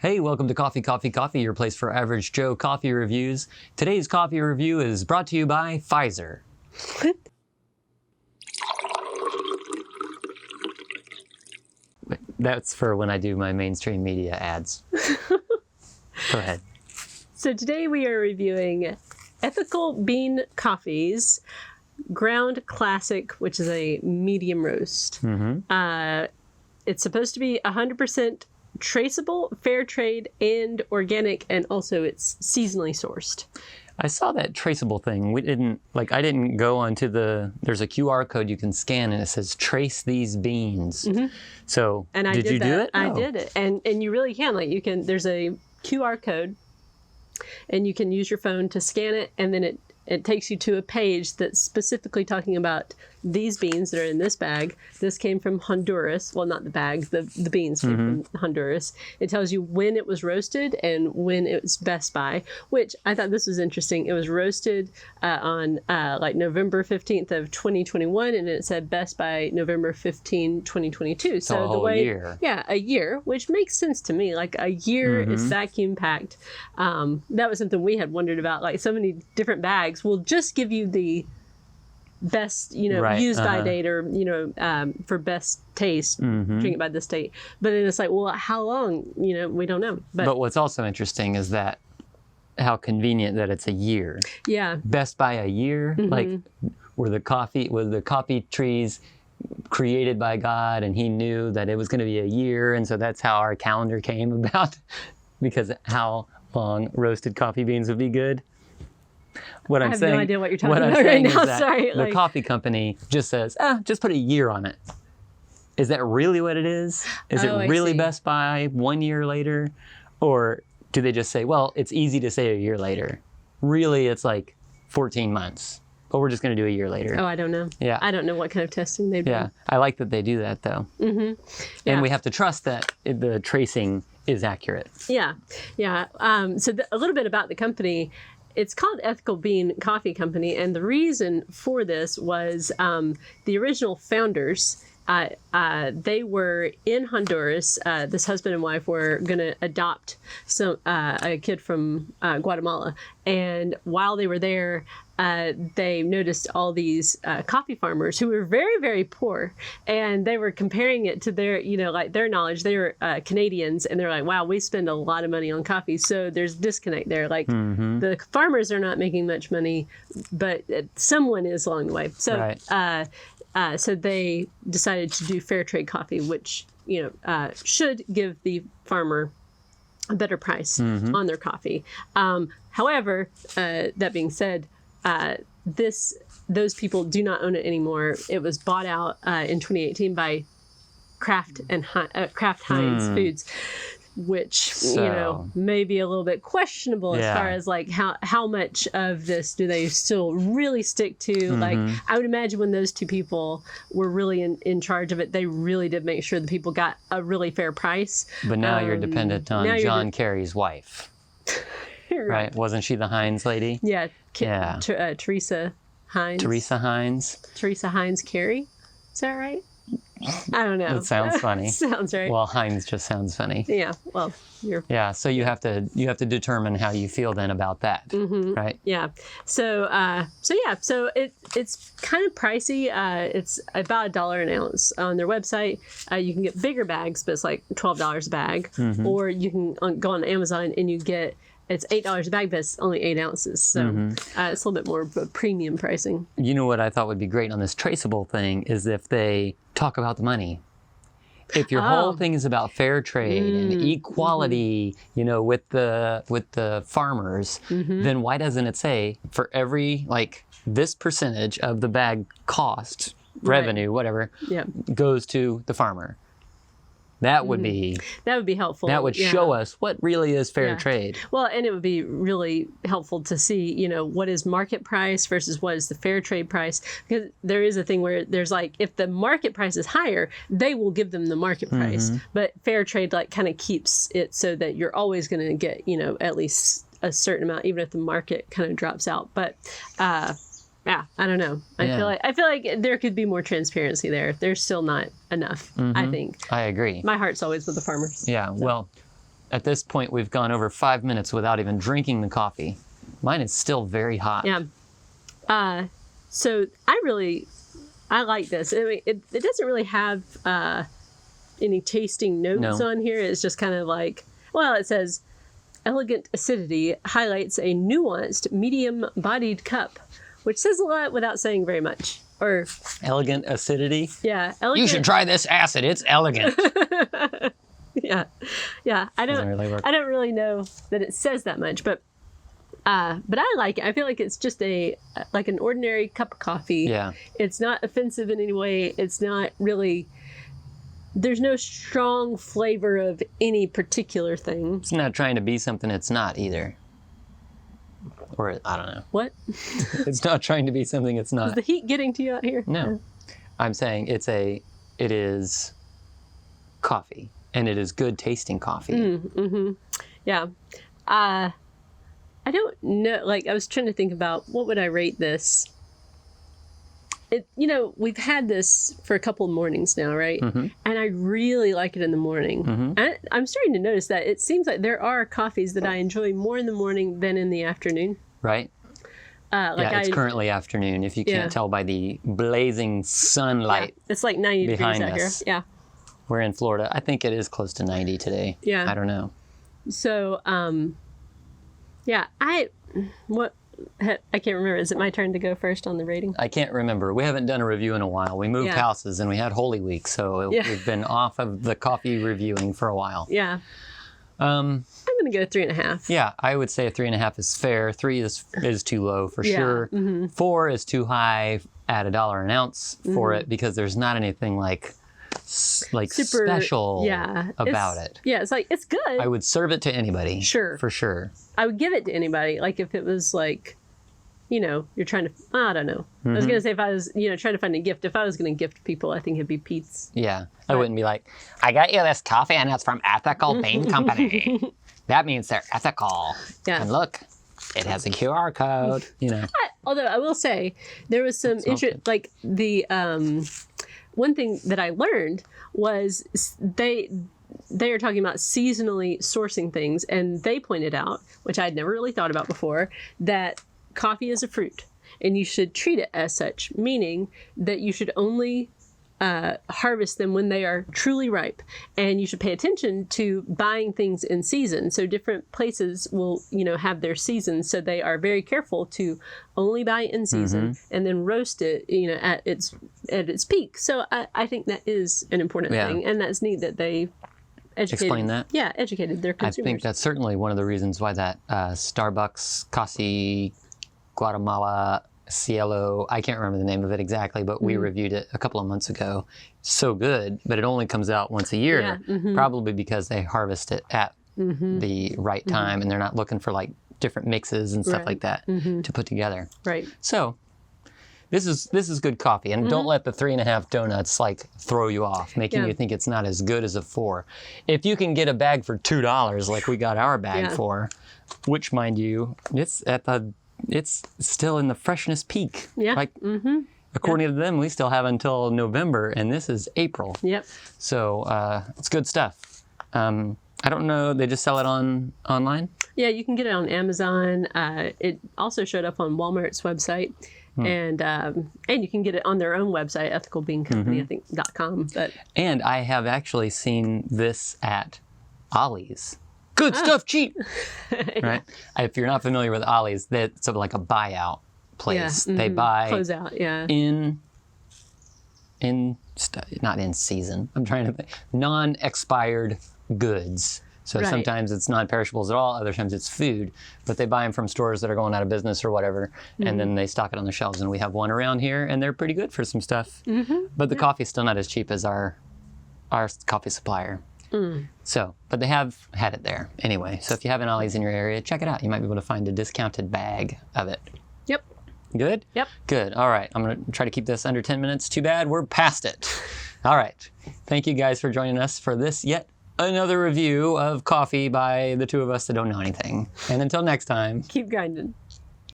Hey, welcome to Coffee, Coffee, Coffee, your place for average Joe coffee reviews. Today's coffee review is brought to you by Pfizer. That's for when I do my mainstream media ads. Go ahead. So today we are reviewing Ethical Bean Coffee's Ground Classic, which is a medium roast. It's supposed to be 100% traceable, fair trade, and organic, and also it's seasonally sourced. I saw that traceable thing. I didn't go onto there's a QR code you can scan and it says trace these beans. So And did you do it? I did it. And you really can. There's a QR code and you can use your phone to scan it, and then it takes you to a page that's specifically talking about these beans that are in this bag. This came from Honduras. Well, not the bag, the beans came from Honduras. It tells you when it was roasted and when it was Best By, which I thought this was interesting. It was roasted on November 15th of 2021, and it said Best By November 15, 2022. So a whole year. Yeah, a year, which makes sense to me. Like a year is vacuum packed. That was something we had wondered about. Like so many different bags will just give you the best, use by date, or, for best taste, drink it by this date. But then it's like, well, how long? We don't know. But what's also interesting is that how convenient that it's a year. Yeah. Best by a year. Like, were the coffee trees created by God, and he knew that it was going to be a year, and so that's how our calendar came about, because how long roasted coffee beans would be good. I have no idea what you're talking about right now. Sorry. The coffee company just says, just put a year on it. Is that really what it is? Is it really Best By 1 year later? Or do they just say, well, it's easy to say a year later. Really, it's like 14 months. But we're just going to do a year later. Oh, I don't know. Yeah. I don't know what kind of testing they've done. Yeah. I like that they do that, though. Yeah. And we have to trust that the tracing is accurate. Yeah. Yeah. So a little bit about the company. It's called Ethical Bean Coffee Company, and the reason for this was the original founders. They were in Honduras. This husband and wife were going to adopt a kid from Guatemala, and while they were there, they noticed all these coffee farmers who were very, very poor, and they were comparing it to their, their knowledge. They were Canadians, and they're like, wow, we spend a lot of money on coffee. So there's disconnect there. Like the farmers are not making much money, but someone is along the way. So, right. So they decided to do fair trade coffee, which, should give the farmer a better price on their coffee. However, that being said, those people do not own it anymore. It was bought out in 2018 by Kraft Heinz Foods, which may be a little bit questionable as far as like how much of this do they still really stick to. Like I would imagine when those two people were really in charge of it, they really did make sure the people got a really fair price. But now you're dependent on John Kerry's wife. Right? Wasn't she the Heinz lady? Yeah. Teresa Heinz. Teresa Heinz. Teresa Heinz Kerry. Is that right? I don't know. That sounds funny. Sounds right. Well, Heinz just sounds funny. Yeah. Well, you're. Yeah. So you have to determine how you feel then about that, right? Yeah. So it's kind of pricey. It's about $1 an ounce on their website. You can get bigger bags, but it's like $12 a bag, or you can go on Amazon and you get. It's $8 a bag, but it's only 8 ounces. So it's a little bit more premium pricing. You know what I thought would be great on this traceable thing is if they talk about the money. If your whole thing is about fair trade and equality, with the farmers, then why doesn't it say for every this percentage of the bag cost, revenue, whatever, goes to the farmer? That would be helpful. That would show us what really is fair trade. Well, and it would be really helpful to see, what is market price versus what is the fair trade price. Because there is a thing where there's if the market price is higher, they will give them the market price. But fair trade kind of keeps it so that you're always going to get, at least a certain amount, even if the market kind of drops out. But Yeah, I don't know. I feel like there could be more transparency there. There's still not enough, I think. I agree. My heart's always with the farmers. Yeah, well, at this point, we've gone over 5 minutes without even drinking the coffee. Mine is still very hot. Yeah. So I like this. I mean, it doesn't really have any tasting notes on here. It's just kind of like, well, it says, elegant acidity highlights a nuanced, medium-bodied cup, which says a lot without saying very much. Or elegant acidity? Yeah. Elegant. You should try this acid. It's elegant. Yeah. I don't really know that it says that much, but I like it. I feel like it's just like an ordinary cup of coffee. Yeah. It's not offensive in any way. It's not really. There's no strong flavor of any particular thing. It's not trying to be something it's not either. Or, I don't know. What? It's not trying to be something it's not. Is the heat getting to you out here? No. I'm saying it is coffee. And it is good tasting coffee. Mm-hmm. Yeah. I don't know. Like, I was trying to think about what would I rate this. We've had this for a couple of mornings now, right? Mm-hmm. And I really like it in the morning. Mm-hmm. And I'm starting to notice that it seems like there are coffees that I enjoy more in the morning than in the afternoon. Right. It's currently afternoon, if you can't tell by the blazing sunlight. Yeah. It's like 90 degrees out here. Yeah. We're in Florida. I think it is close to 90 today. Yeah. I don't know. So, I can't remember. Is it my turn to go first on the rating? I can't remember. We haven't done a review in a while. We moved houses and we had Holy Week, so we've been off of the coffee reviewing for a while. Yeah. I'm going to go 3.5. Yeah, I would say a 3.5 is fair. 3 is too low for sure. Mm-hmm. 4 is too high at $1 an ounce for it because there's not anything like super special about it. Yeah, it's like, it's good. I would serve it to anybody. Sure. For sure. I would give it to anybody. Like if it was like, you're trying to, I don't know. Mm-hmm. I was going to say if I was, trying to find a gift, if I was going to gift people, I think it'd be Pete's. Yeah. I wouldn't be like, I got you this coffee and it's from Ethical Bean Company. That means they're ethical. Yeah. And look, it has a QR code, Although I will say there was some interest, like the, one thing that I learned was they are talking about seasonally sourcing things, and they pointed out, which I'd never really thought about before, that coffee is a fruit, and you should treat it as such, meaning that you should only harvest them when they are truly ripe, and you should pay attention to buying things in season. So different places will, have their seasons, so they are very careful to only buy in season and then roast it, at its peak. So I think that is an important thing, and that's neat that they explain that. Yeah, educated their consumers. I think that's certainly one of the reasons why that Starbucks Casi Guatemala Cielo, I can't remember the name of it exactly, but we reviewed it a couple of months ago. So good, but it only comes out once a year, probably because they harvest it at the right time and they're not looking for like different mixes and stuff like that to put together. Right. So this is good coffee, and don't let the 3.5 donuts like throw you off, making you think it's not as good as a 4. If you can get a bag for $2 like we got our bag for, which mind you, it's still in the freshness peak. Yeah. Like, according to them, we still have until November, and this is April. Yep. So it's good stuff. I don't know. They just sell it online? Yeah, you can get it on Amazon. It also showed up on Walmart's website. And you can get it on their own website, ethicalbeancompany, I think, .com. And I have actually seen this at Ollie's. Good stuff, cheap. Right? If you're not familiar with Ollie's, that's sort of like a buyout place. Yeah, they buy close out, not in season. I'm trying to think. Non-expired goods. So sometimes it's non-perishables at all. Other times it's food. But they buy them from stores that are going out of business or whatever, and then they stock it on the shelves. And we have one around here, and they're pretty good for some stuff. But the coffee's still not as cheap as our coffee supplier. So, but they have had it there anyway. So if you have an Ollie's in your area, check it out. You might be able to find a discounted bag of it. Yep. Good? Yep. Good. All right. I'm going to try to keep this under 10 minutes. Too bad. We're past it. All right. Thank you guys for joining us for this yet another review of coffee by the two of us that don't know anything. And until next time, keep grinding.